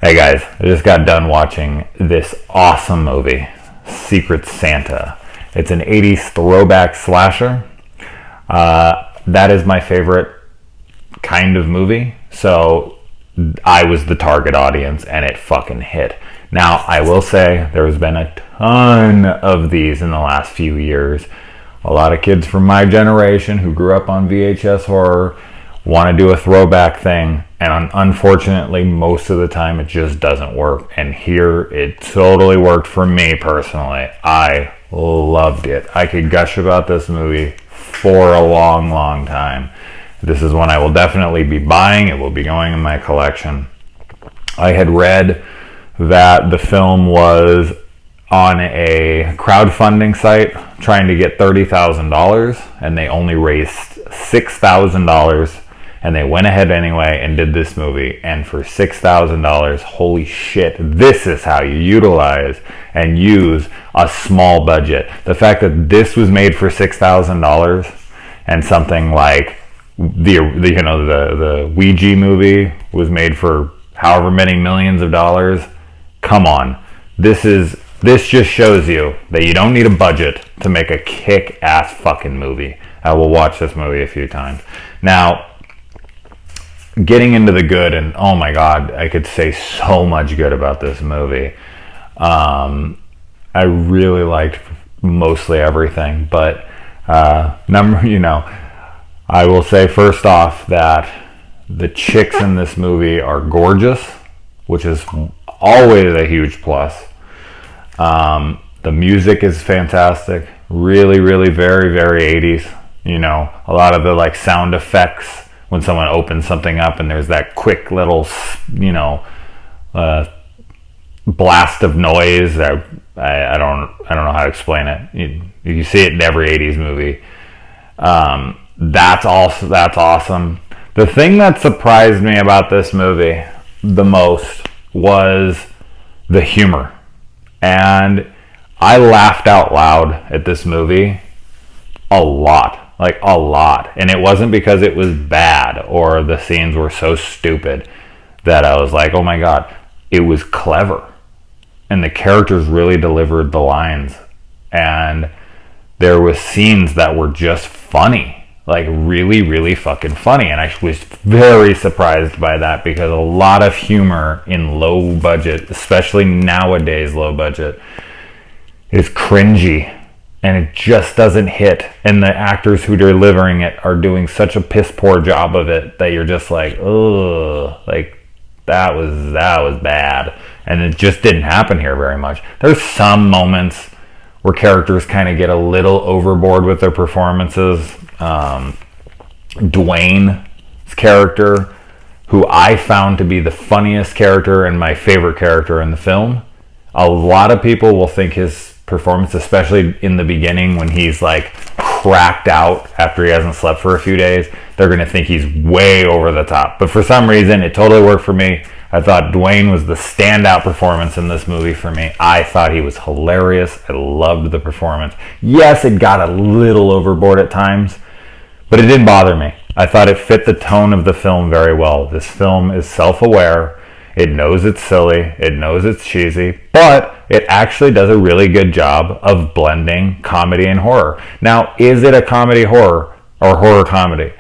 Hey guys, I just got done watching this awesome movie, Secret Santa. It's an 80s throwback slasher. That is my favorite kind of movie, so I was the target audience and it fucking hit. Now, I will say there's been a ton of these in the last few years. A lot of kids from my generation who grew up on VHS horror want to do a throwback thing, and unfortunately most of the time it just doesn't work, and here it totally worked for me personally. I loved it. I could gush about this movie for a long time. This is one I will definitely be buying. It will be going in my collection. I had read that the film was on a crowdfunding site trying to get $30,000, and they only raised $6,000, and they went ahead anyway and did this movie. And for $6,000, holy shit, this is how you utilize and use a small budget. The fact that this was made for $6,000 and something like the Ouija movie was made for however many millions of dollars, come on. This just shows you that you don't need a budget to make a kick-ass fucking movie. I will watch this movie a few times. Now, getting into the good, and oh my god, I could say so much good about this movie. I really liked mostly everything, but I will say first off that the chicks in this movie are gorgeous, which is always a huge plus. The music is fantastic, really very 80s. A lot of the like sound effects when someone opens something up and there's that quick little blast of noise that I don't know how to explain it. You see it in every 80s movie. That's awesome. The thing that surprised me about this movie the most was the humor. And I laughed out loud at this movie a lot. And it wasn't because it was bad or the scenes were so stupid that I was like, oh my god. It was clever. And the characters really delivered the lines. And there was scenes that were just funny. Like really fucking funny. And I was very surprised by that, because a lot of humor in low budget, especially nowadays low budget, is cringy. And it just doesn't hit. And the actors who are delivering it are doing such a piss poor job of it that you're just like, ugh, like that was bad. And it just didn't happen here very much. There's some moments where characters kind of get a little overboard with their performances. Dwayne's character, who I found to be the funniest character and my favorite character in the film. A lot of people will think his performance, especially in the beginning when he's like cracked out after he hasn't slept for a few days, they're going to think he's way over the top. But for some reason, it totally worked for me. I thought Dwayne was the standout performance in this movie for me. I thought he was hilarious. I loved the performance. Yes, it got a little overboard at times, but it didn't bother me. I thought it fit the tone of the film very well. This film is self-aware. It knows it's silly. It knows it's cheesy, but it actually does a really good job of blending comedy and horror. Now, is it a comedy horror or horror comedy?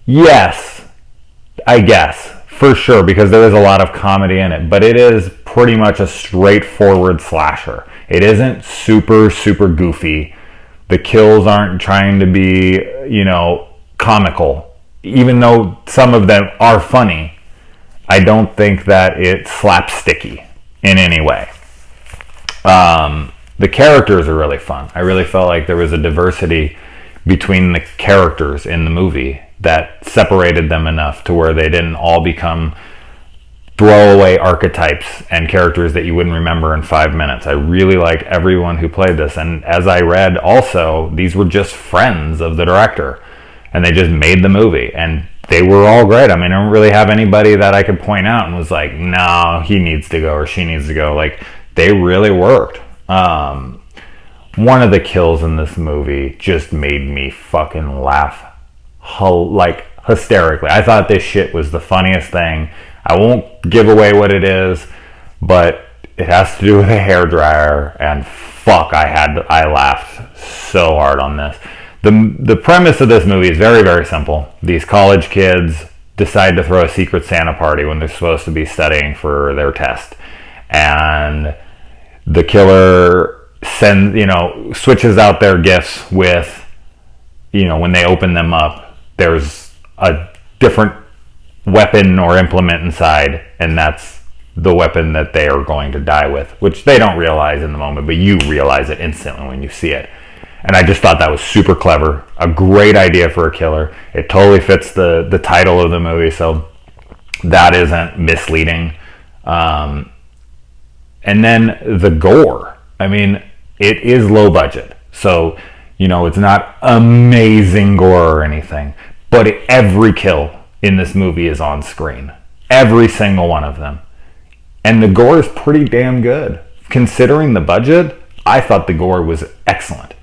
Yes, I guess, for sure, because there is a lot of comedy in it, but it is pretty much a straightforward slasher. It isn't super goofy. The kills aren't trying to be, comical, even though some of them are funny. I don't think that it's slapsticky in any way. The characters are really fun. I really felt like there was a diversity between the characters in the movie that separated them enough to where they didn't all become throwaway archetypes and characters that you wouldn't remember in 5 minutes. I really liked everyone who played this. And as I read also, these were just friends of the director, and they just made the movie. And they were all great. I mean, I don't really have anybody that I could point out and was like, no, he needs to go or she needs to go. Like, they really worked. One of the kills in this movie just made me fucking laugh hysterically. I thought this shit was the funniest thing. I won't give away what it is, but it has to do with a hairdryer, and fuck, I laughed so hard on this. The premise of this movie is very, very simple. These college kids decide to throw a secret Santa party when they're supposed to be studying for their test, and the killer switches out their gifts with, when they open them up, there's a different weapon or implement inside, and that's the weapon that they are going to die with, which they don't realize in the moment, but you realize it instantly when you see it. And I just thought that was super clever, a great idea for a killer. It totally fits the title of the movie, so that isn't misleading. And then the gore. I mean, it is low budget, so it's not amazing gore or anything, but every kill in this movie is on screen, every single one of them, and the gore is pretty damn good considering the budget. I thought the gore was excellent.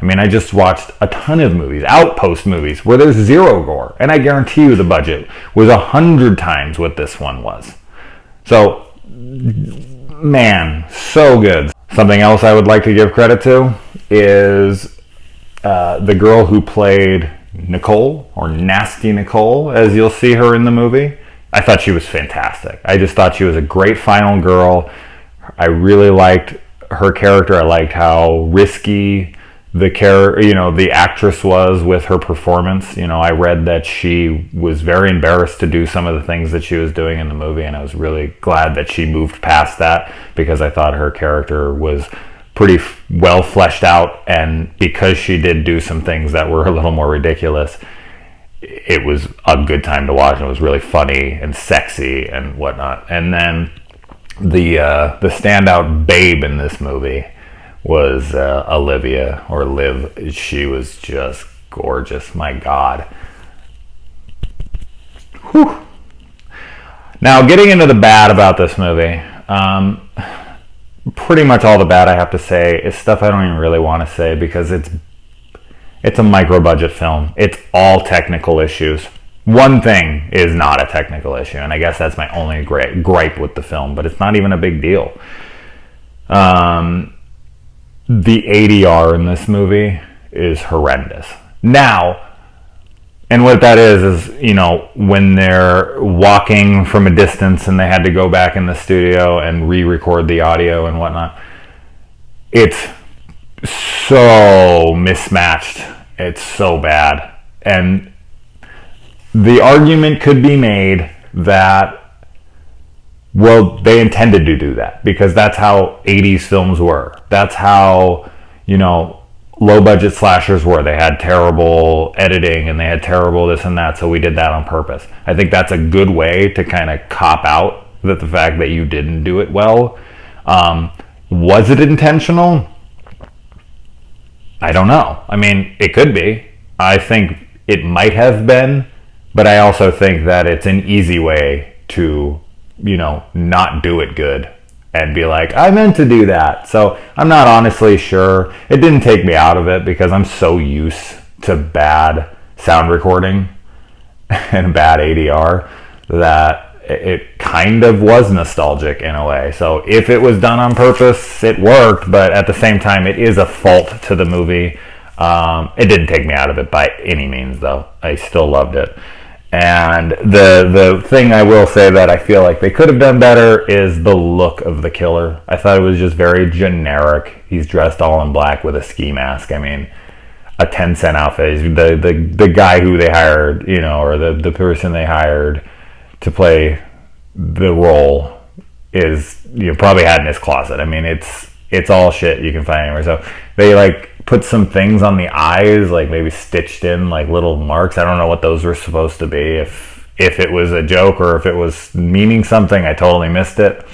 I mean, I just watched a ton of movies, Outpost movies, where there's zero gore, and I guarantee you the budget was 100 times what this one was. So, man, so good. Something else I would like to give credit to is the girl who played Nicole, or Nasty Nicole, as you'll see her in the movie. I thought she was fantastic. I just thought she was a great final girl. I really liked her character. I liked how risky the actress was with her performance. I read that she was very embarrassed to do some of the things that she was doing in the movie, and I was really glad that she moved past that, because I thought her character was pretty well fleshed out, and because she did do some things that were a little more ridiculous, it was a good time to watch, and it was really funny and sexy and whatnot. And then the standout babe in this movie was Olivia, or Liv. She was just gorgeous. My God. Whew. Now, getting into the bad about this movie, pretty much all the bad I have to say is stuff I don't even really want to say, because it's a micro-budget film. It's all technical issues. One thing is not a technical issue, and I guess that's my only gripe with the film, but it's not even a big deal. The ADR in this movie is horrendous. Now, and what that is, when they're walking from a distance and they had to go back in the studio and re-record the audio and whatnot, it's so mismatched. It's so bad. And the argument could be made that, well, they intended to do that, because that's how 80s films were. That's how, low-budget slashers were. They had terrible editing, and they had terrible this and that, so we did that on purpose. I think that's a good way to kind of cop out the fact that you didn't do it well. Was it intentional? I don't know. I mean, it could be. I think it might have been, but I also think that it's an easy way to not do it good and be like, I meant to do that. So I'm not honestly sure. It didn't take me out of it, because I'm so used to bad sound recording and bad ADR that it kind of was nostalgic in a way. So if it was done on purpose, it worked, but at the same time, it is a fault to the movie. It didn't take me out of it by any means, though. I still loved it. And the thing I will say that I feel like they could have done better is the look of the killer. I thought it was just very generic. He's dressed all in black with a ski mask. I mean, a 10-cent outfit. The guy who they hired, or the person they hired to play the role is, probably had in his closet. I mean, it's all shit you can find anywhere. So they put some things on the eyes, maybe stitched in little marks. I don't know what those were supposed to be. If it was a joke or if it was meaning something, I totally missed it.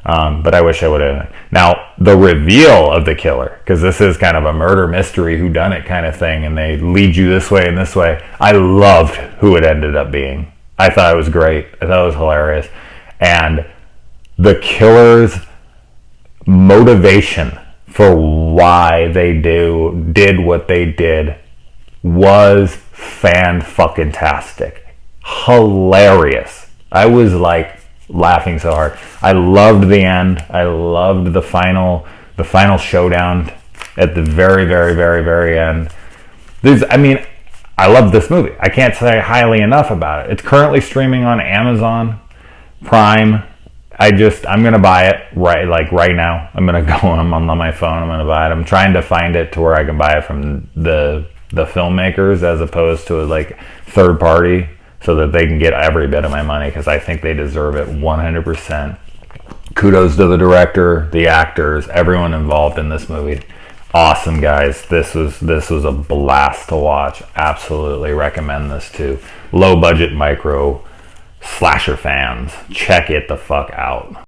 But I wish I would have. Now, the reveal of the killer, because this is kind of a murder mystery whodunit kind of thing, and they lead you this way and this way. I loved who it ended up being. I thought it was great. I thought it was hilarious. And the killer's motivation for why they did what they did was fan-fucking-tastic. Hilarious. I was laughing so hard. I loved the end. I loved the final showdown at the very, very, very, very end. I love this movie. I can't say highly enough about it. It's currently streaming on Amazon Prime. I'm gonna buy it right now. I'm gonna go. I'm on my phone. I'm gonna buy it. I'm trying to find it to where I can buy it from the filmmakers as opposed to like third party, so that they can get every bit of my money, because I think they deserve it 100%. Kudos to the director, the actors, everyone involved in this movie. Awesome, guys. This was a blast to watch. Absolutely recommend this to low budget micro slasher fans. Check it the fuck out.